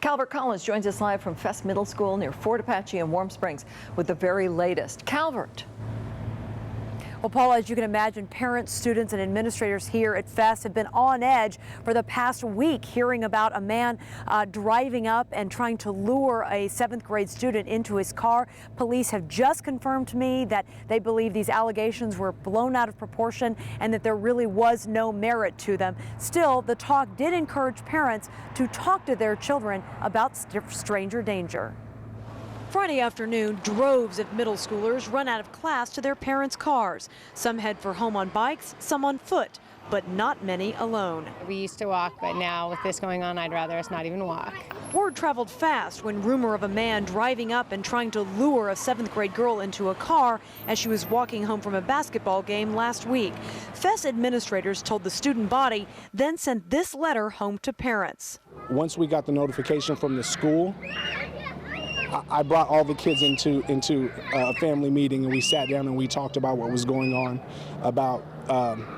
Calvert Collins joins us live from Fest Middle School near Fort Apache and Warm Springs with the very latest. Calvert. Well, Paula, as you can imagine, parents, students, and administrators here at Fest have been on edge for the past week, hearing about a man driving up and trying to lure a 7th grade student into his car. Police have just confirmed to me that they believe these allegations were blown out of proportion and that there really was no merit to them. Still, the talk did encourage parents to talk to their children about stranger danger. Friday afternoon, droves of middle schoolers run out of class to their parents' cars. Some head for home on bikes, some on foot, but not many alone. We used to walk, but now with this going on, I'd rather us not even walk. Word traveled fast when rumor of a man driving up and trying to lure a 7th grade girl into a car as she was walking home from a basketball game last week. Fest administrators told the student body, then sent this letter home to parents. Once we got the notification from the school, I brought all the kids into a family meeting, and we sat down and we talked about what was going on, about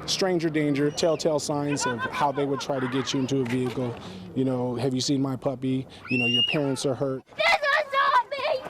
stranger danger, telltale signs of how they would try to get you into a vehicle. You know, have you seen my puppy? You know, your parents are hurt.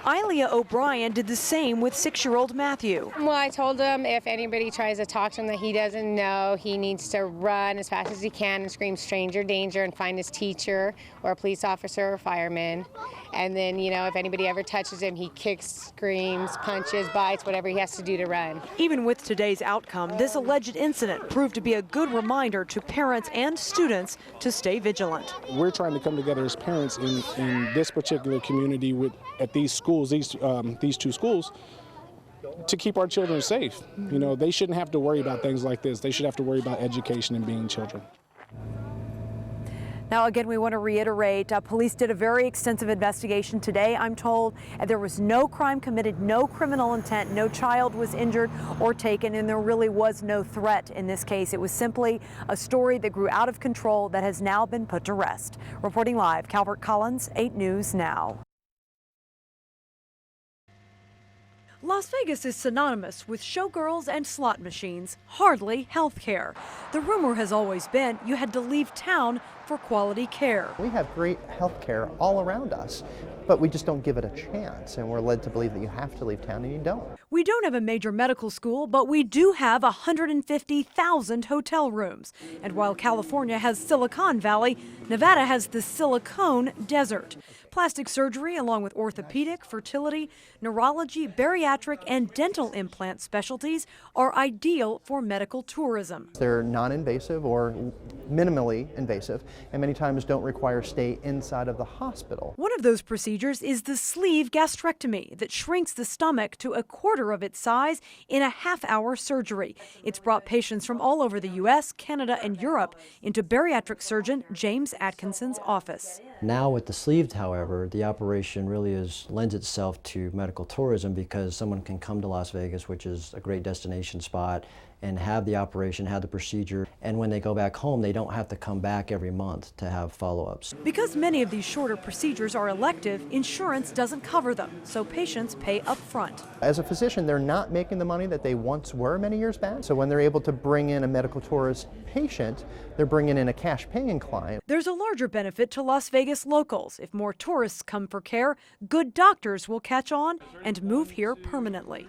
Ilea O'Brien did the same with 6-year-old Matthew. Well, I told him if anybody tries to talk to him that he doesn't know, he needs to run as fast as he can and scream stranger danger and find his teacher or a police officer or fireman. And then, you know, if anybody ever touches him, he kicks, screams, punches, bites, whatever he has to do to run. Even with today's outcome, this alleged incident proved to be a good reminder to parents and students to stay vigilant. We're trying to come together as parents in this particular community at these schools, these two schools, to keep our children safe. You know, they shouldn't have to worry about things like this. They should have to worry about education and being children. Now, again, we want to reiterate, police did a very extensive investigation today, I'm told. There was no crime committed, no criminal intent, no child was injured or taken, and there really was no threat in this case. It was simply a story that grew out of control that has now been put to rest. Reporting live, Calvert Collins, 8 News Now. Las Vegas is synonymous with showgirls and slot machines, hardly healthcare. The rumor has always been you had to leave town for quality care. We have great health care all around us, but we just don't give it a chance, and we're led to believe that you have to leave town, and you don't. We don't have a major medical school, but we do have 150,000 hotel rooms. And while California has Silicon Valley, Nevada has the Silicone Desert. Plastic surgery, along with orthopedic, fertility, neurology, bariatric, and dental implant specialties are ideal for medical tourism. They're non-invasive or minimally invasive, and many times don't require stay inside of the hospital. One of those procedures is the sleeve gastrectomy that shrinks the stomach to a quarter of its size in a half-hour surgery. It's brought patients from all over the U.S., Canada, and Europe into bariatric surgeon James Atkinson's office. Now with the sleeve, however, the operation really lends itself to medical tourism because someone can come to Las Vegas, which is a great destination spot, and have the operation, have the procedure, and when they go back home, they don't have to come back every month to have follow-ups. Because many of these shorter procedures are elective, insurance doesn't cover them, so patients pay up front. As a physician, they're not making the money that they once were many years back, so when they're able to bring in a medical tourist patient, they're bringing in a cash-paying client. There's a larger benefit to Las Vegas locals. If more tourists come for care, good doctors will catch on and move here permanently.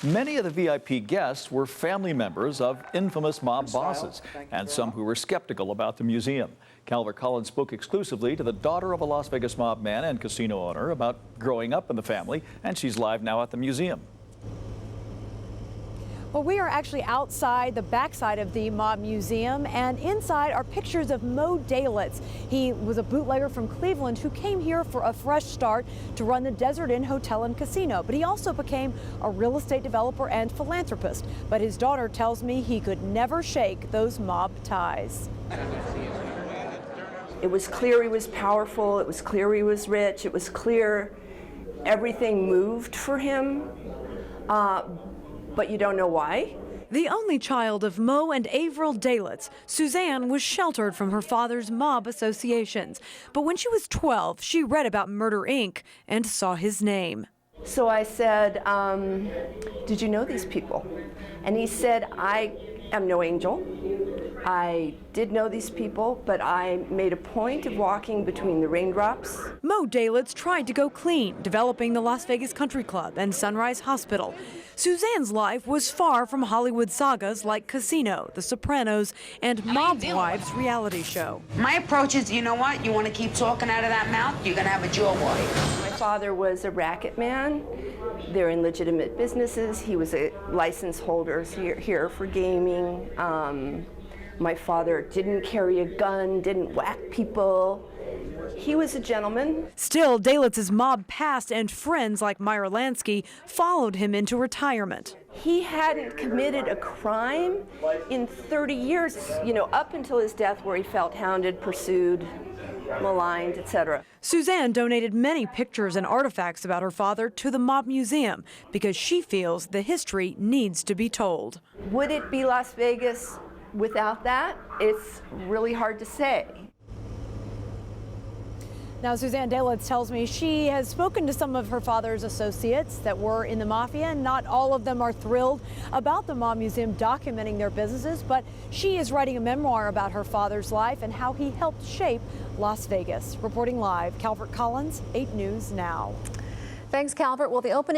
Many of the VIP guests were family members of infamous mob bosses and some who were skeptical about the museum. Calvert Collins spoke exclusively to the daughter of a Las Vegas mob man and casino owner about growing up in the family, and she's live now at the museum. Well, we are actually outside the backside of the Mob Museum, and inside are pictures of Mo Dalitz. He was a bootlegger from Cleveland who came here for a fresh start to run the Desert Inn Hotel and Casino. But he also became a real estate developer and philanthropist. But his daughter tells me he could never shake those mob ties. It was clear he was powerful. It was clear he was rich. It was clear everything moved for him. But you don't know why. The only child of Mo and Avril Dalitz, Suzanne was sheltered from her father's mob associations. But when she was 12, she read about Murder, Inc. and saw his name. So I said, did you know these people? And he said, I am no angel. I did know these people, but I made a point of walking between the raindrops. Mo Dalitz tried to go clean, developing the Las Vegas Country Club and Sunrise Hospital. Suzanne's life was far from Hollywood sagas like Casino, The Sopranos, and Mob Wives reality show. My approach is, you know what? You want to keep talking out of that mouth, you're going to have a jaw wipe. My father was a racket man. They're in legitimate businesses. He was a license holder here for gaming. My father didn't carry a gun, didn't whack people. He was a gentleman. Still, Dalitz's mob past and friends like Myra Lansky followed him into retirement. He hadn't committed a crime in 30 years, up until his death, where he felt hounded, pursued, maligned, etc. Suzanne donated many pictures and artifacts about her father to the Mob Museum because she feels the history needs to be told. Would it be Las Vegas without that? It's really hard to say. Now, Suzanne Dalitz tells me she has spoken to some of her father's associates that were in the mafia, and not all of them are thrilled about the Mob Museum documenting their businesses, but she is writing a memoir about her father's life and how he helped shape Las Vegas. Reporting live, Calvert Collins, 8 News Now. Thanks, Calvert. Well, the opening